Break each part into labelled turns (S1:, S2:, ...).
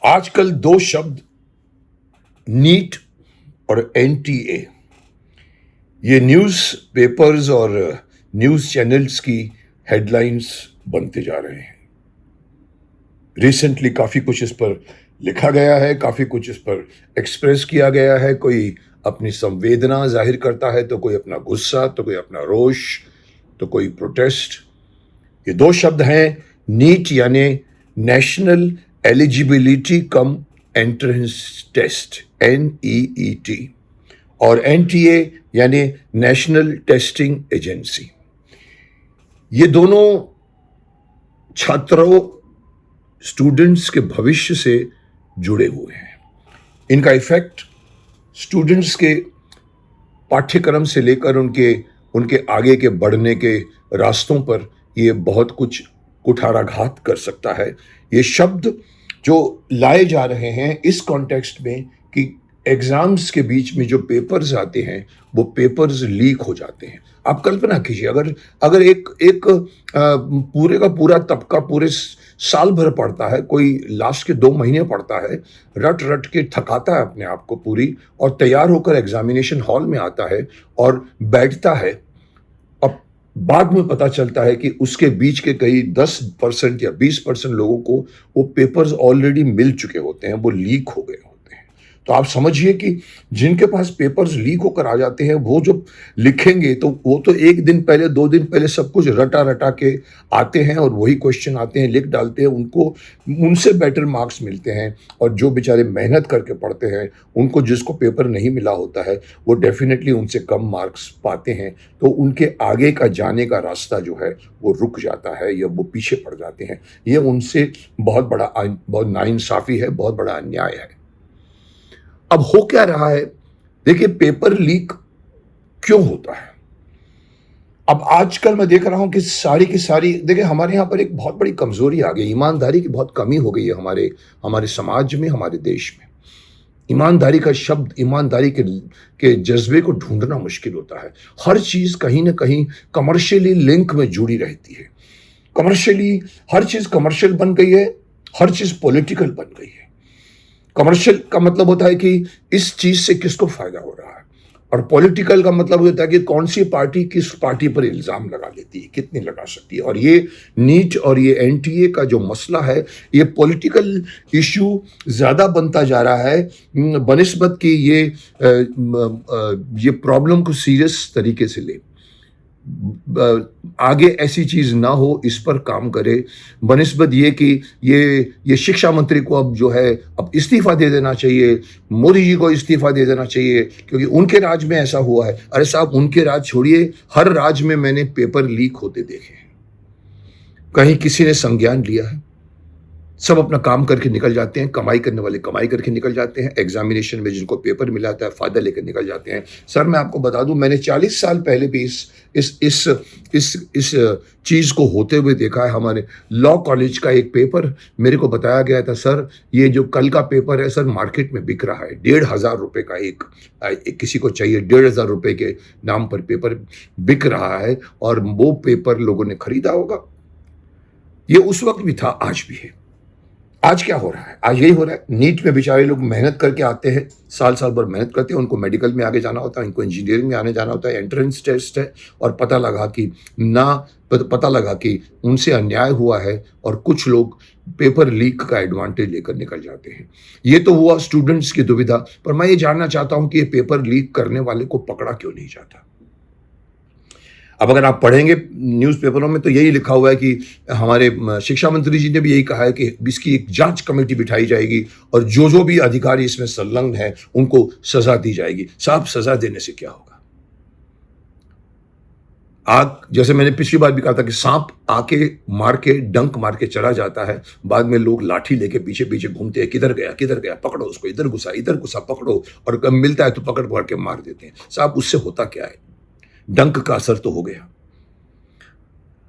S1: आजकल दो शब्द नीट और एनटीए ये न्यूज़ पेपर्स और न्यूज़ चैनल्स की हेडलाइंस बनते जा रहे हैं। रिसेंटली काफ़ी कुछ इस पर लिखा गया है, काफ़ी कुछ इस पर एक्सप्रेस किया गया है। कोई अपनी संवेदना जाहिर करता है, तो कोई अपना गुस्सा, तो कोई अपना रोष, तो कोई प्रोटेस्ट। ये दो शब्द हैं, नीट यानी national eligibility cum entrance test NEET, और NTA यानी नेशनल टेस्टिंग एजेंसी। ये दोनों छात्रों, स्टूडेंट्स के भविष्य से जुड़े हुए हैं। इनका इफेक्ट स्टूडेंट्स के पाठ्यक्रम से लेकर उनके आगे के बढ़ने के रास्तों पर ये बहुत कुछ कुठाराघात कर सकता है। ये शब्द जो लाए जा रहे हैं इस कॉन्टेक्स्ट में कि एग्जाम्स के बीच में जो पेपर्स आते हैं वो पेपर्स लीक हो जाते हैं। आप कल्पना कीजिए, अगर एक पूरे का पूरा तबका पूरे साल भर पढ़ता है, कोई लास्ट के 2 महीने पढ़ता है, रट रट के थकाता है अपने आप को पूरी, और तैयार होकर एग्जामिनेशन हॉल में आता है और बैठता है। अब बाद में पता चलता है कि उसके बीच के कई 10% या 20% लोगों को वो पेपर्स ऑलरेडी मिल चुके होते हैं, वो लीक हो गए होते हैं। तो आप समझिए कि जिनके पास पेपर्स लीक होकर आ जाते हैं, वो जो लिखेंगे तो वो तो 1 दिन पहले 2 दिन पहले सब कुछ रटा रटा के आते हैं और वही क्वेश्चन आते हैं, लिख डालते हैं, उनको उनसे बेटर मार्क्स मिलते हैं। और जो बेचारे मेहनत करके पढ़ते हैं, उनको जिसको पेपर नहीं मिला होता है, वो डेफिनेटली उनसे कम मार्क्स पाते हैं। तो उनके आगे का जाने का रास्ता जो है वो रुक जाता है या वो पीछे पड़ जाते हैं। ये उनसे बहुत नाइंसाफ़ी है, बहुत बड़ा अन्याय है। अब हो क्या रहा है, देखिए पेपर लीक क्यों होता है। अब आजकल मैं देख रहा हूं कि सारी की सारी, देखिए हमारे यहां पर एक बहुत बड़ी कमजोरी आ गई, ईमानदारी की बहुत कमी हो गई है हमारे समाज में, हमारे देश में। ईमानदारी का शब्द, ईमानदारी के जज्बे को ढूंढना मुश्किल होता है। हर चीज कहीं ना कहीं कमर्शियली लिंक में जुड़ी रहती है। कमर्शियली हर चीज कमर्शियल बन गई है, हर चीज पॉलिटिकल बन गई है। कमर्शियल का मतलब होता है कि इस चीज से किसको फायदा हो रहा है, और पॉलिटिकल का मतलब होता है कि कौन सी पार्टी किस पार्टी पर इल्जाम लगा लेती है, कितनी लगा सकती है। और ये नीट और ये NTA का जो मसला है, ये पॉलिटिकल इशू ज्यादा बनता जा रहा है बनिस्बत कि ये प्रॉब्लम को सीरियस तरीके से ले, आगे ऐसी चीज ना हो इस पर काम करे। बनिस्बत ये कि ये शिक्षा मंत्री को अब जो है अब इस्तीफा दे देना चाहिए, मोदी जी को इस्तीफा दे देना चाहिए, क्योंकि उनके राज में ऐसा हुआ है। अरे साहब, उनके राज छोड़िए, हर राज में मैंने पेपर लीक होते देखे हैं। कहीं किसी ने संज्ञान लिया है? सब अपना काम करके निकल जाते हैं, कमाई करने वाले कमाई करके निकल जाते हैं, एग्जामिनेशन में जिनको पेपर मिला था फायदा लेकर निकल जाते हैं। सर मैं आपको बता दूं, मैंने 40 साल पहले भी इस चीज को होते हुए देखा है। हमारे लॉ कॉलेज का एक पेपर मेरे को बताया गया था, सर ये जो कल का पेपर है सर मार्केट में बिक रहा है 1,500 रुपए का, एक किसी को चाहिए 1,500 रुपए के नाम पर पेपर बिक रहा है, और वो पेपर लोगों ने खरीदा होगा। ये उस वक्त भी था, आज भी है। आज क्या हो रहा है? आज यही हो रहा है। नीट में बेचारे लोग मेहनत करके आते हैं, साल भर मेहनत करते हैं, उनको मेडिकल में आगे जाना होता है, इनको इंजीनियरिंग में आने जाना होता है, एंट्रेंस टेस्ट है, और पता लगा कि उनसे अन्याय हुआ है, और कुछ लोग पेपर लीक का एडवांटेज लेकर निकल जाते हैं। ये तो हुआ स्टूडेंट्स की दुविधा, पर मैं ये जानना चाहता हूं कि ये पेपर लीक करने वाले को पकड़ा क्यों नहीं जाता। अब अगर आप पढ़ेंगे न्यूज़पेपरों में तो यही लिखा हुआ है कि हमारे शिक्षा मंत्री जी ने भी यही कहा है कि इसकी एक जांच कमेटी बिठाई जाएगी, और जो भी अधिकारी इसमें संलग्न है उनको सजा दी जाएगी। साहब, सजा देने से क्या होगा? जैसे मैंने पिछली बार भी कहा था कि सांप आके मार के डंक मार के चला जाता है, बाद में लोग लाठी लेके पीछे पीछे घूमते हैं, किधर गया, पकड़ो उसको, इधर घुसा पकड़ो, और कब मिलता है तो पकड़ के मार देते हैं। साहब, उससे होता क्या है? डंक का असर तो हो गया।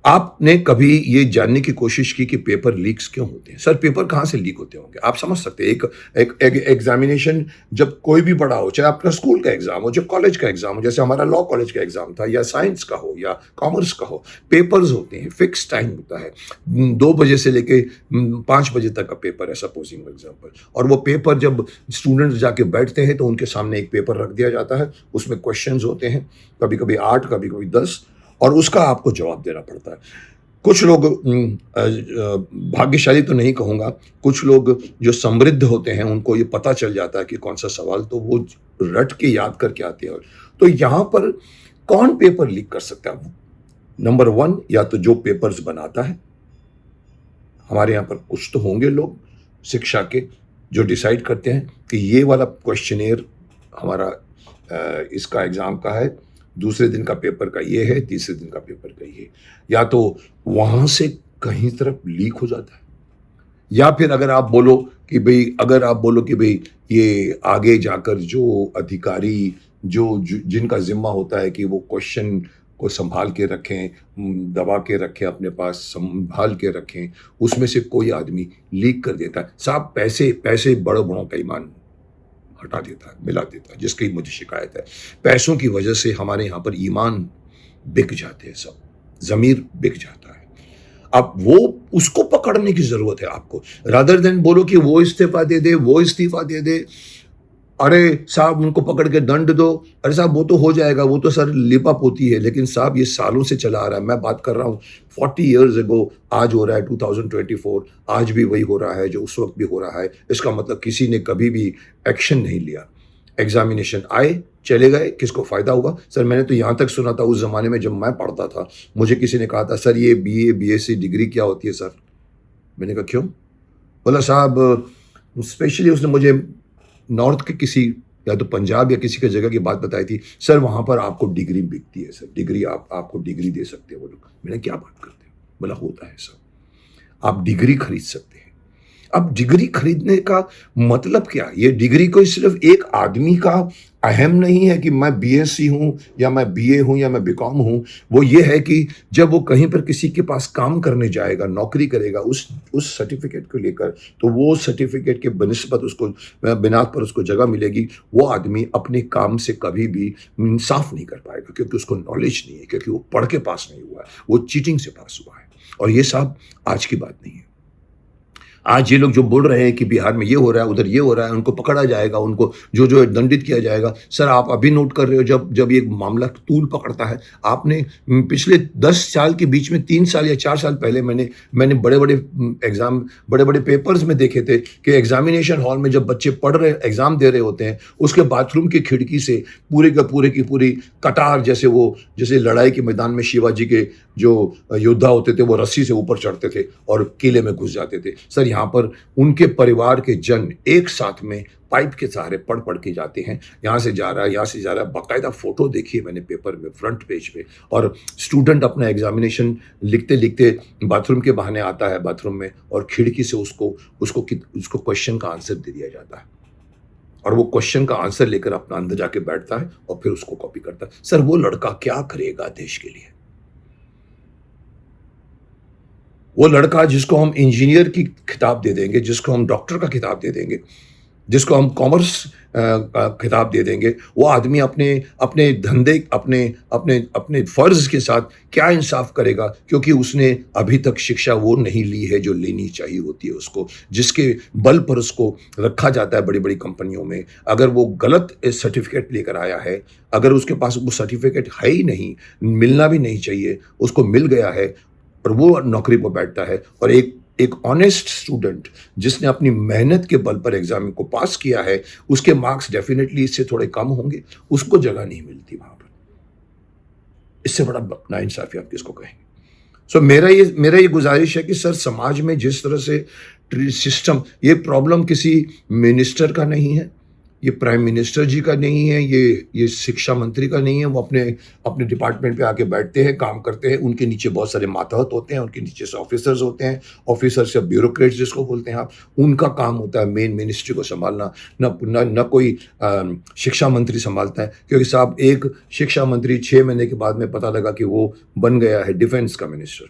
S1: आपने कभी ये जानने की कोशिश की कि पेपर लीक्स क्यों होते हैं? सर पेपर कहाँ से लीक होते होंगे? आप समझ सकते हैं एक एग्जामिनेशन जब कोई भी बड़ा हो, चाहे आपका स्कूल का एग्जाम हो, जो कॉलेज का एग्जाम हो, जैसे हमारा लॉ कॉलेज का एग्जाम था, या साइंस का हो या कॉमर्स का हो, पेपर्स होते हैं, फिक्स टाइम होता है। 2 बजे से लेके 5 बजे तक का पेपर है सपोजिंग एग्जाम्पल, और वो पेपर जब स्टूडेंट्स जाके बैठते हैं तो उनके सामने एक पेपर रख दिया जाता है, उसमें क्वेश्चंस होते हैं, कभी कभी 8, कभी कभी 10, और उसका आपको जवाब देना पड़ता है। कुछ लोग भाग्यशाली तो नहीं कहूँगा, कुछ लोग जो समृद्ध होते हैं उनको ये पता चल जाता है कि कौन सा सवाल, तो वो रट के याद करके आते हैं। तो यहाँ पर कौन पेपर लीक कर सकता है? नंबर 1, या तो जो पेपर्स बनाता है, हमारे यहाँ पर कुछ तो होंगे लोग शिक्षा के जो डिसाइड करते हैं कि ये वाला क्वेश्चनेयर हमारा इसका एग्जाम का है, दूसरे दिन का पेपर का ये है, तीसरे दिन का पेपर का ये, या तो वहां से कहीं तरफ लीक हो जाता है, या फिर अगर आप बोलो कि भाई ये आगे जाकर जो अधिकारी जिनका जिम्मा होता है कि वो क्वेश्चन को संभाल के रखें, दबा के रखें, अपने पास संभाल के रखें, उसमें से कोई आदमी लीक कर देता है। साहब पैसे बड़े बड़ों का ईमान हटा देता है, मिला देता है, जिसकी मुझे शिकायत है। पैसों की वजह से हमारे यहाँ पर ईमान बिक जाते हैं, सब जमीर बिक जाता है। अब वो उसको पकड़ने की जरूरत है आपको, रादर देन बोलो कि वो इस्तीफा दे दे, वो इस्तीफा दे दे, अरे साहब उनको पकड़ के दंड दो, अरे साहब वो तो हो जाएगा, वो तो सर लिपा पोती है। लेकिन साहब ये सालों से चला आ रहा है, मैं बात कर रहा हूँ 40 ईयर्स एगो, आज हो रहा है 2024, आज भी वही हो रहा है जो उस वक्त भी हो रहा है। इसका मतलब किसी ने कभी भी एक्शन नहीं लिया। एग्जामिनेशन आए चले गए, किसको फायदा हुआ? सर मैंने तो यहाँ तक सुना था उस जमाने में जब मैं पढ़ता था, मुझे किसी ने कहा था सर ये BA BSc डिग्री क्या होती है सर? मैंने कहा क्यों? बोला साहब, स्पेशली उसने मुझे नॉर्थ के किसी, या तो पंजाब या किसी की जगह की बात बताई थी, सर वहां पर आपको डिग्री बिकती है सर, डिग्री आपको डिग्री दे सकते हैं वो लोग। मैंने क्या बात करते हैं? बोला होता है सर, आप डिग्री खरीद सकते हैं। अब डिग्री खरीदने का मतलब क्या? ये डिग्री कोई सिर्फ एक आदमी का अहम नहीं है कि मैं BSc हूं या मैं BA हूं या मैं BCom हूं। वो ये है कि जब वो कहीं पर किसी के पास काम करने जाएगा, नौकरी करेगा उस सर्टिफिकेट को लेकर, तो वो सर्टिफिकेट के बनिस्बत उसको बिना पर उसको जगह मिलेगी। वो आदमी अपने काम से कभी भी इंसाफ नहीं कर पाएगा, क्योंकि उसको नॉलेज नहीं है, क्योंकि वो पढ़ के पास नहीं हुआ है, वो चीटिंग से पास हुआ है। और ये साहब आज की बात नहीं है। आज ये लोग जो बोल रहे हैं कि बिहार में ये हो रहा है, उधर ये हो रहा है, उनको पकड़ा जाएगा, उनको जो दंडित किया जाएगा। सर आप अभी नोट कर रहे हो, जब ये मामला तूल पकड़ता है, आपने पिछले 10 साल के बीच में 3 साल या 4 साल पहले मैंने बड़े बड़े एग्जाम, बड़े बड़े पेपर्स में देखे थे कि एग्जामिनेशन हॉल में जब बच्चे पढ़ रहे, एग्जाम दे रहे होते हैं, उसके बाथरूम की खिड़की से पूरे की पूरी कतार, जैसे लड़ाई के मैदान में शिवाजी के जो योद्धा होते थे वो रस्सी से ऊपर चढ़ते थे और किले में घुस जाते थे। सर यहाँ पर उनके परिवार के जन एक साथ में पाइप के सहारे पढ़ के जाते हैं, यहाँ से जा रहा है, यहाँ से जा रहा है। बाकायदा फोटो देखी है मैंने पेपर में, फ्रंट पेज पे, और स्टूडेंट अपना एग्जामिनेशन लिखते लिखते बाथरूम के बहाने आता है बाथरूम में, और खिड़की से उसको क्वेश्चन का आंसर दे दिया जाता है, और वो क्वेश्चन का आंसर लेकर अपना अंदर जाके बैठता है और फिर उसको कॉपी करता है। सर वो लड़का क्या करेगा देश के लिए? वो लड़का जिसको हम इंजीनियर की खिताब दे देंगे, जिसको हम डॉक्टर का खिताब दे देंगे, जिसको हम कॉमर्स का खिताब दे देंगे, वो आदमी अपने धंधे, अपने फर्ज के साथ क्या इंसाफ करेगा? क्योंकि उसने अभी तक शिक्षा वो नहीं ली है जो लेनी चाहिए होती है उसको, जिसके बल पर उसको रखा जाता है बड़ी बड़ी कंपनियों में। अगर वो गलत सर्टिफिकेट लेकर आया है, अगर उसके पास वो सर्टिफिकेट है ही नहीं, मिलना भी नहीं चाहिए, उसको मिल गया है और वो नौकरी पर बैठता है, और एक ऑनेस्ट स्टूडेंट जिसने अपनी मेहनत के बल पर एग्जाम को पास किया है, उसके मार्क्स डेफिनेटली इससे थोड़े कम होंगे, उसको जगह नहीं मिलती वहां पर। इससे बड़ा नाइंसाफी आप किसको कहेंगे? सो मेरा ये गुजारिश है कि सर समाज में जिस तरह से सिस्टम, ये प्रॉब्लम किसी मिनिस्टर का नहीं है, ये प्राइम मिनिस्टर जी का नहीं है, ये शिक्षा मंत्री का नहीं है। वो अपने अपने डिपार्टमेंट पे आके बैठते हैं, काम करते हैं। उनके नीचे बहुत सारे मातहत होते हैं, उनके नीचे से ऑफिसर्स होते हैं, ऑफिसर्स या ब्यूरोक्रेट्स जिसको बोलते हैं आप। उनका काम होता है मेन मिनिस्ट्री को संभालना, न कोई शिक्षा मंत्री संभालता है। क्योंकि साहब, एक शिक्षा मंत्री 6 महीने के बाद में पता लगा कि वो बन गया है डिफेंस का मिनिस्टर।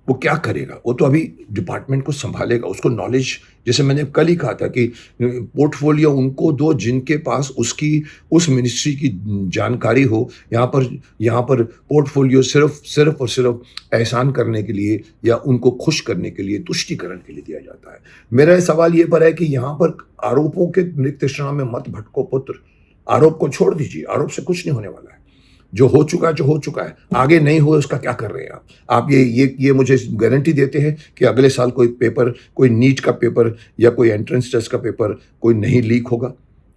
S1: वो क्या करेगा? वो तो अभी डिपार्टमेंट को संभालेगा, उसको नॉलेज, जैसे मैंने कल ही कहा था कि पोर्टफोलियो उनको दो जिनके पास उसकी उस मिनिस्ट्री की जानकारी हो। यहाँ पर पोर्टफोलियो सिर्फ और सिर्फ एहसान करने के लिए या उनको खुश करने के लिए, तुष्टीकरण के लिए दिया जाता है। मेरा सवाल ये पर है कि यहाँ पर आरोपों के नृत्य तृष्णा में मत भटको पुत्र। आरोप को छोड़ दीजिए, आरोप से कुछ नहीं होने वाला है। जो हो चुका है, आगे नहीं हो उसका क्या कर रहे हैं आप? ये मुझे गारंटी देते हैं कि अगले साल कोई नीट का पेपर या कोई एंट्रेंस टेस्ट का पेपर कोई नहीं लीक होगा।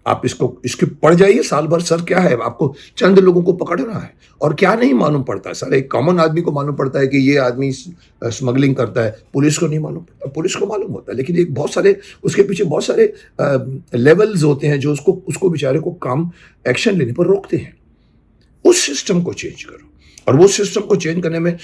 S1: आप इसके पढ़ जाइए साल भर। सर क्या है, आपको चंद लोगों को पकड़ना है और क्या नहीं मालूम पड़ता है सर। एक कॉमन आदमी को मालूम पड़ता है कि ये आदमी स्मगलिंग करता है, पुलिस को नहीं मालूम पड़ता। पुलिस को मालूम होता है, लेकिन एक बहुत सारे उसके पीछे बहुत सारे लेवल्स होते हैं जो उसको बेचारे को काम एक्शन लेने पर रोकते हैं। उस सिस्टम को चेंज करो, और वो सिस्टम को चेंज करने में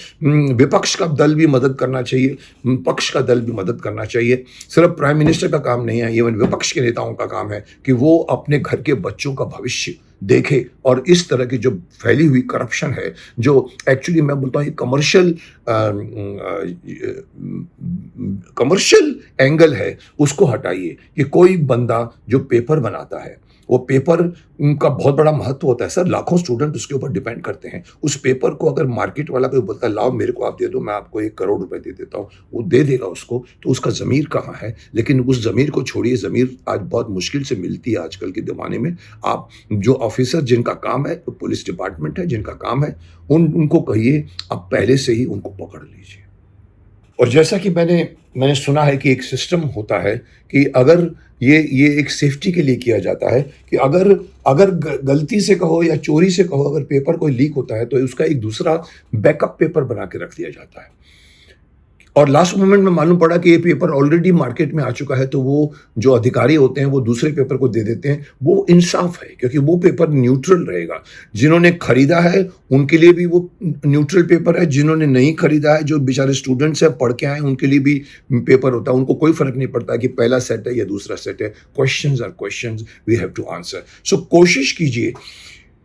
S1: विपक्ष का दल भी मदद करना चाहिए, पक्ष का दल भी मदद करना चाहिए। सिर्फ प्राइम मिनिस्टर का काम नहीं है, इवन विपक्ष के नेताओं का काम है कि वो अपने घर के बच्चों का भविष्य देखे। और इस तरह की जो फैली हुई करप्शन है, जो एक्चुअली मैं बोलता हूँ कमर्शियल एंगल है, उसको हटाइए। कि कोई बंदा जो पेपर बनाता है, वो पेपर उनका बहुत बड़ा महत्व होता है सर। लाखों स्टूडेंट उसके ऊपर डिपेंड करते हैं। उस पेपर को अगर मार्केट वाला कोई बोलता है लाओ मेरे को आप दे दो, मैं आपको 1 करोड़ रुपए दे देता हूँ, वो दे देगा उसको, तो उसका ज़मीर कहाँ है? लेकिन उस ज़मीर को छोड़िए, ज़मीर आज बहुत मुश्किल से मिलती है आजकल के ज़माने में। आप जो ऑफिसर जिनका काम है, पुलिस डिपार्टमेंट है जिनका काम है, उनको कहिए आप पहले से ही उनको पकड़ लीजिए। और जैसा कि मैंने सुना है कि एक सिस्टम होता है कि अगर ये एक सेफ्टी के लिए किया जाता है कि अगर गलती से कहो या चोरी से कहो, अगर पेपर कोई लीक होता है तो उसका एक दूसरा बैकअप पेपर बना के रख दिया जाता है। और लास्ट मोमेंट में मालूम पड़ा कि ये पेपर ऑलरेडी मार्केट में आ चुका है, तो वो जो अधिकारी होते हैं वो दूसरे पेपर को दे देते हैं। वो इंसाफ है, क्योंकि वो पेपर न्यूट्रल रहेगा। जिन्होंने खरीदा है उनके लिए भी वो न्यूट्रल पेपर है, जिन्होंने नहीं खरीदा है, जो बेचारे स्टूडेंट्स हैं पढ़ के आए, उनके लिए भी पेपर होता है। उनको कोई फर्क नहीं पड़ता कि पहला सेट है या दूसरा सेट है। Questions are questions, we have to answer. So कोशिश कीजिए,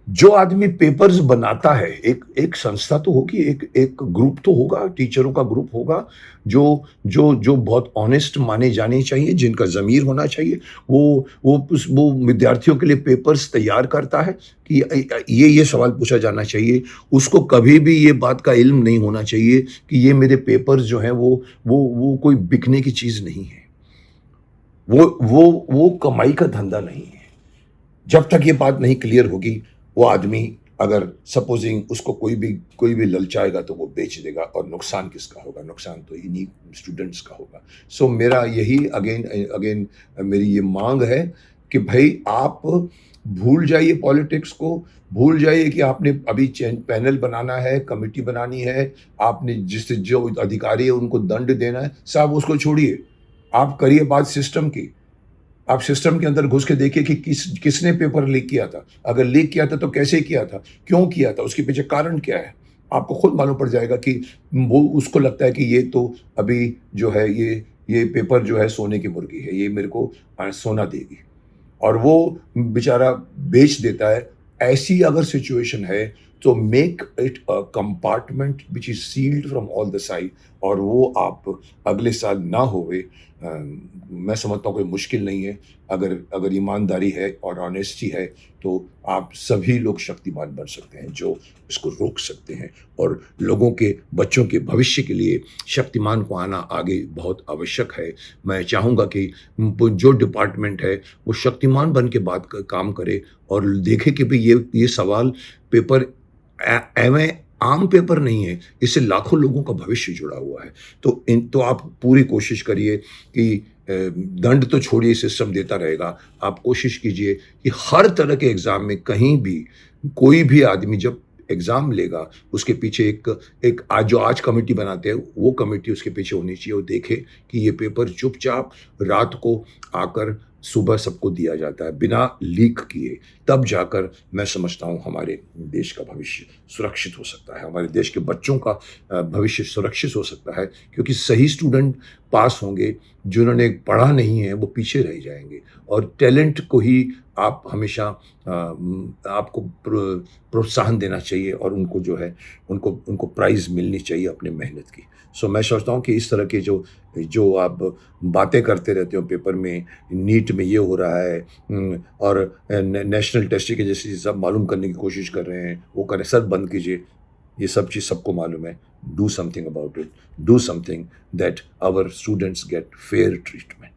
S1: जो आदमी पेपर्स बनाता है, एक संस्था तो होगी, एक ग्रुप तो होगा, टीचरों का ग्रुप होगा जो बहुत ऑनेस्ट माने जाने चाहिए, जिनका ज़मीर होना चाहिए। वो विद्यार्थियों के लिए पेपर्स तैयार करता है कि ये सवाल पूछा जाना चाहिए। उसको कभी भी ये बात का इल्म नहीं होना चाहिए कि ये मेरे पेपर्स जो हैं वो कोई बिकने की चीज़ नहीं है, वो कमाई का धंधा नहीं है। जब तक ये बात नहीं क्लियर होगी, वो आदमी अगर सपोजिंग उसको कोई भी ललचाएगा तो वो बेच देगा, और नुकसान किसका होगा? नुकसान तो इन्हीं स्टूडेंट्स का होगा। सो मेरा यही अगेन मेरी ये मांग है कि भाई आप भूल जाइए पॉलिटिक्स को, भूल जाइए कि आपने अभी पैनल बनाना है, कमेटी बनानी है, आपने जो अधिकारी है उनको दंड देना है। साहब उसको छोड़िए, आप करिए बात सिस्टम की। आप सिस्टम के अंदर घुस के देखिए कि किसने पेपर लीक किया था। अगर लीक किया था तो कैसे किया था, क्यों किया था, उसके पीछे कारण क्या है। आपको खुद मालूम पड़ जाएगा कि वो उसको लगता है कि ये तो अभी जो है ये पेपर जो है सोने की मुर्गी है, ये मेरे को सोना देगी, और वो बेचारा बेच देता है। ऐसी अगर सिचुएशन है तो make it a compartment which is sealed from all the side, और वो आप अगले साल ना होवे। मैं समझता हूँ कोई मुश्किल नहीं है। अगर ईमानदारी है और ऑनेस्टी है तो आप सभी लोग शक्तिमान बन सकते हैं जो इसको रोक सकते हैं। और लोगों के बच्चों के भविष्य के लिए शक्तिमान को आना आगे बहुत आवश्यक है। मैं चाहूँगा कि जो डिपार्टमेंट है वो शक्तिमान बन के काम करे और देखे कि भाई ये सवाल पेपर एवं आम पेपर नहीं है, इससे लाखों लोगों का भविष्य जुड़ा हुआ है। तो आप पूरी कोशिश करिए कि दंड तो छोड़िए, सिस्टम देता रहेगा। आप कोशिश कीजिए कि हर तरह के एग्ज़ाम में कहीं भी कोई भी आदमी जब एग्ज़ाम लेगा उसके पीछे एक आज कमेटी बनाते हैं, वो कमेटी उसके पीछे होनी चाहिए। वो देखे कि ये पेपर चुपचाप रात को आकर सुबह सबको दिया जाता है बिना लीक किए, तब जाकर मैं समझता हूँ हमारे देश का भविष्य सुरक्षित हो सकता है, हमारे देश के बच्चों का भविष्य सुरक्षित हो सकता है, क्योंकि सही स्टूडेंट पास होंगे, जिन्होंने पढ़ा नहीं है वो पीछे रह जाएंगे। और टैलेंट को ही आप हमेशा आपको प्रोत्साहन देना चाहिए, और उनको जो है उनको उनको प्राइज़ मिलनी चाहिए अपनी मेहनत की। सो मैं सोचता हूँ कि इस तरह के जो जो आप बातें करते रहते हो पेपर में, नीट में ये हो रहा है, और नेशनल टेस्टिंग की जैसी सब मालूम करने की कोशिश कर रहे हैं, वो करें, सर बंद कीजिए। ये सब चीज़ सबको मालूम है। Do something about it, do something that our students get fair treatment.